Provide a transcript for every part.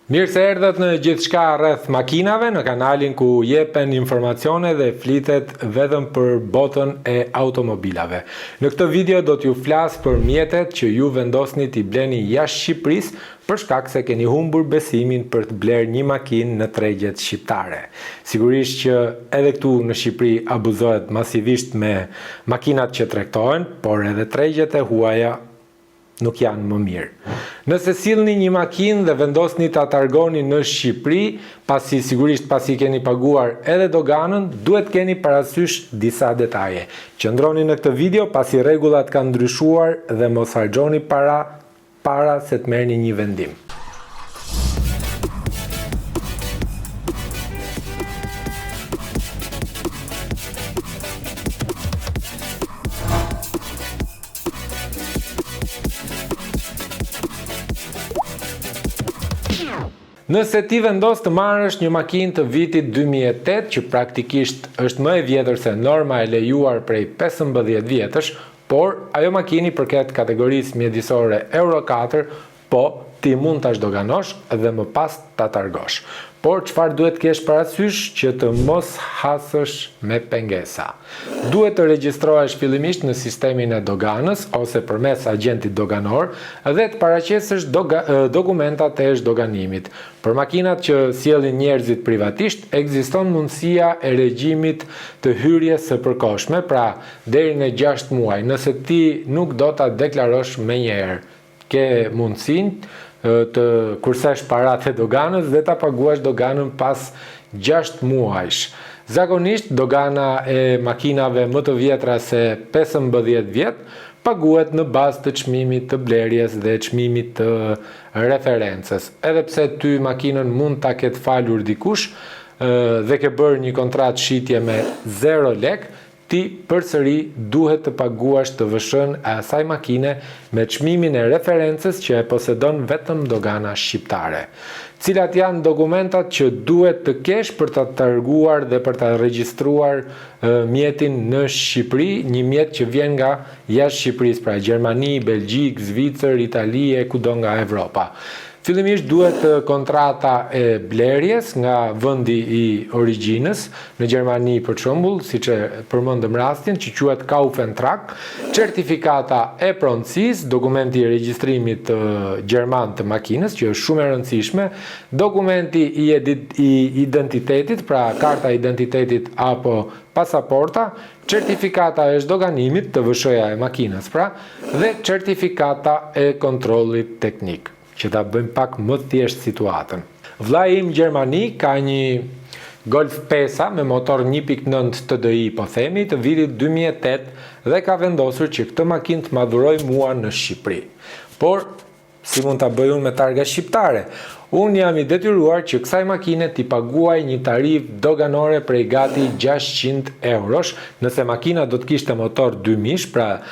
Mirë se erdhët në gjithçka rreth makinave në kanalin ku jepen informacione dhe flitet vetëm për botën e automobilave. Në këtë video do t'ju flas për mjetet që ju vendosni t'i bleni jashtë Shqipërisë për shkak se keni humbur besimin për të bler një makinë në tregjet shqiptare. Sigurisht që edhe këtu në Shqipëri abuzohet masivisht me makinat që tregtohen, por edhe tregjet e huaja nuk janë më mirë. Nëse sillni një makinë dhe vendosni ta targoni në Shqipëri, sigurisht pasi keni paguar edhe doganën, duhet keni parasysh disa detaje. Qëndroni në këtë video pasi rregullat kanë ndryshuar dhe mos harxhoni para se të merrni një vendim. Nëse ti vendos të marrësh një makinë të vitit 2008, që praktikisht është më e vjetër se norma e lejuar prej 15 vjetësh, por ajo makinë përket kategorisë mjedisore Euro 4, po ti mund ta zhdoganosh dhe më pas ta targosh. Por çfarë duhet kesh parasysh që të mos hasësh me pengesa? Duhet të regjistrohesh fillimisht në sistemin e doganës ose përmes agentit doganor dhe të paraqesësh dokumentat e zhdoganimit. Për makinat që sjellin njerëzit privatisht, ekziston mundësia e regjimit të hyrjes së përkohshme, pra deri në 6 muaj, nëse ti nuk do ta deklarosh menjëherë. Ke mundësinë të kursesh paratë e doganës dhe ta paguash doganën pas 6 muajsh. Zakonisht dogana e makinave më të vjetra se 15 vjet paguhet në bazë të çmimit të blerjes dhe çmimit të referencës. Edhe pse ty makinën mund ta ketë falur dikush dhe ke bërë një kontratë shitje me 0 lek, ti përsëri duhet të paguash të vëshën e asaj makine me çmimin e referencës që e posedon vetëm dogana shqiptare. Cilat janë dokumentat që duhet të kesh për ta targuar dhe për ta regjistruar mjetin në Shqipëri, një mjet që vjen nga jashtë Shqipërisë, pra Gjermani, Belgjik, Zvicër, Itali e kudo nga Evropa. Fillimisht duhet kontrata e blerjes nga vendi i origjinës, në Gjermani për shembull, siç e përmendëm rastin, që quhet Kaufentrag, certifikata e pronësisë, dokumenti i regjistrimit gjerman të makinës, që është shumë e rëndësishme, dokumenti i identitetit, pra karta e identitetit apo pasaporta, certifikata e zhdoganimit të VSH-ja e makinës, pra, dhe certifikata e kontrollit teknik, që ta bëjmë pak më thjesht situatën. Vllai im në Gjermani ka një Golf 5 me motor 1.9 TDI, po themi, të vitit 2008 dhe ka vendosur që këtë makinë të madhuroj mua në Shqipëri. Por, si mund ta bëj unë me targa shqiptare? Unë jam i detyruar që kësaj makine t'i paguaj një tarif doganore prej gati 600 eurosh, nëse makina do t'kishte motor 2000, pra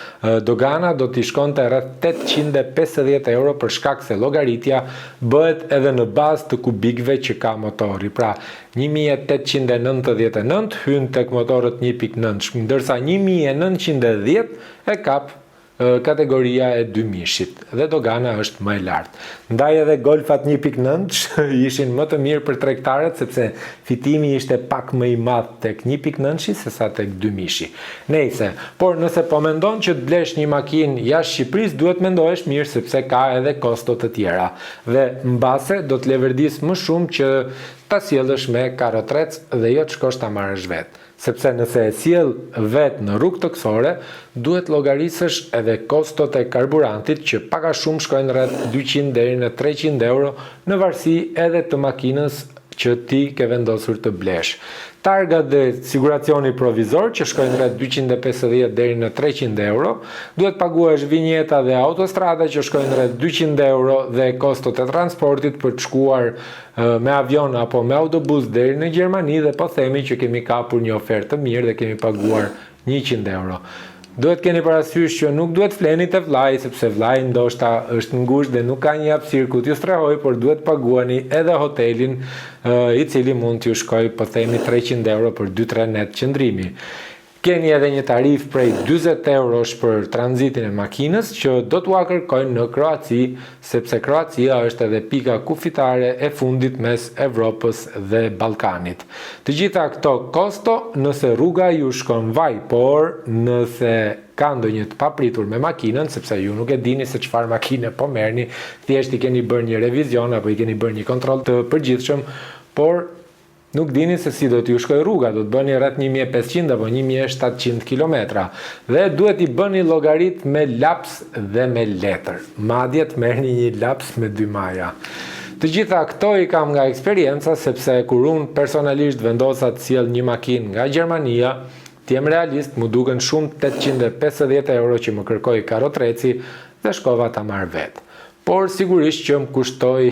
dogana do t'i shkonte rreth 850 euro për shkak se llogaritja bëhet edhe në bazë të kubikëve që ka motori. Pra 1899 hyn tek motorët 1.9, ndërsa 1910 e kap kategoria e 2000-shit dhe dogana është më e lartë. Ndaj edhe Golfat 1.9 ishin më të mirë për tregtarët sepse fitimi ishte pak më i madh tek 1.9-shi sesa tek 2000-shi. Nejse, por nëse po mendon që të blesh një makinë jashtë Shqipërisë, duhet mendohesh mirë sepse ka edhe kosto të tjera dhe mbase do të leverdis më shumë që ta sjellësh me karotrec dhe jo të shkosh ta marrësh vetë. Sepse nëse e sjell vetë në rrugë toksore, duhet llogarisësh edhe kostot e karburantit që pak a shumë shkojnë rreth 200 deri në 300 euro në varësi edhe të makinës që ti ke vendosur të blesh. Targa dhe siguracioni provizor që shkojnë rreth 250 deri në 300 euro, duhet paguash vinjeta dhe autostrada që shkojnë rreth 200 euro dhe kostot e transportit për të shkuar me avion apo me autobus deri në Gjermani dhe po themi që kemi kapur një ofertë të mirë dhe kemi paguar 100 euro. Duhet keni parasysh që nuk duhet fleni te vllai, sepse vllai ndoshta është ngushtë dhe nuk ka një hapësirë ku t'ju strehoj, por duhet paguani edhe hotelin i cili mund t'ju shkojë, po themi 300 euro për 2-3 net qëndrimi. Keni edhe një tarif prej 20 eurosh për tranzitin e makinës që do t'ua kërkojnë në Kroaci, sepse Kroacia është edhe pika kufitare e fundit mes Evropës dhe Ballkanit. Të gjitha këto kosto nëse rruga ju shkon vaj, por nëse ka ndonjë të papritur me makinën, sepse ju nuk e dini se çfarë makine po merrni, thjesht i keni bërë një revizion apo i keni bërë një kontroll të përgjithshëm, por nuk dini se si do t'ju shkoj rruga, do të bëni rreth 1500 apo 1700 kilometra dhe duhet i bëni llogarit me laps dhe me letër. Madje të merrni një laps me 2 maja. Të gjitha këto i kam nga eksperienca, sepse kur unë personalisht vendosa të sjell një makinë nga Gjermania, të jem realist, mu duken shumë 850 euro që më kërkoi karotreci dhe shkova ta marr vetë. Por sigurisht që më kushtoi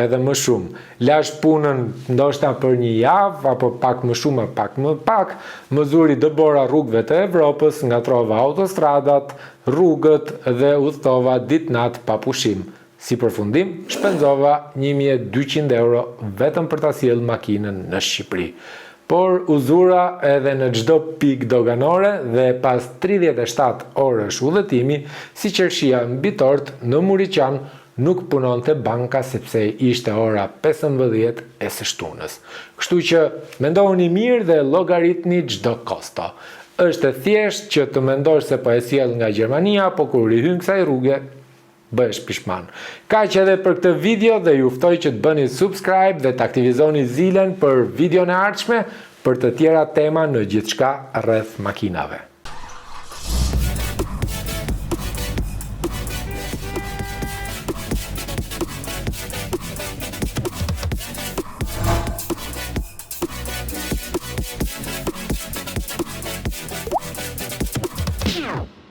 edhe më shumë. Lash punën ndoshta për një javë, apo pak më shumë, pak më pak, më zuri dëbora rrugëve të Evropës, ngatrova autostradat, rrugët dhe udhtova ditë-natë pa pushim. Si përfundim, shpenzova 1200 euro vetëm për ta sjellë makinën në Shqipëri. Por u zura edhe në çdo pikë doganore dhe pas 37 orësh udhëtimi, si qershia mbi tort në Muriqan, nuk punonte banka sepse ishte ora 15 e së shtunës. Kështu që mendohuni mirë dhe llogaritni çdo kosto. Është thjesht që të mendosh se po e sjell nga Gjermania, po kur rihyn kësaj rruge, bëhesh pishman. Kaq edhe për këtë video dhe ju ftoj që të bëni subscribe dhe të aktivizoni zilen për videon e ardhshme për të tjera tema në gjithçka rreth makinave.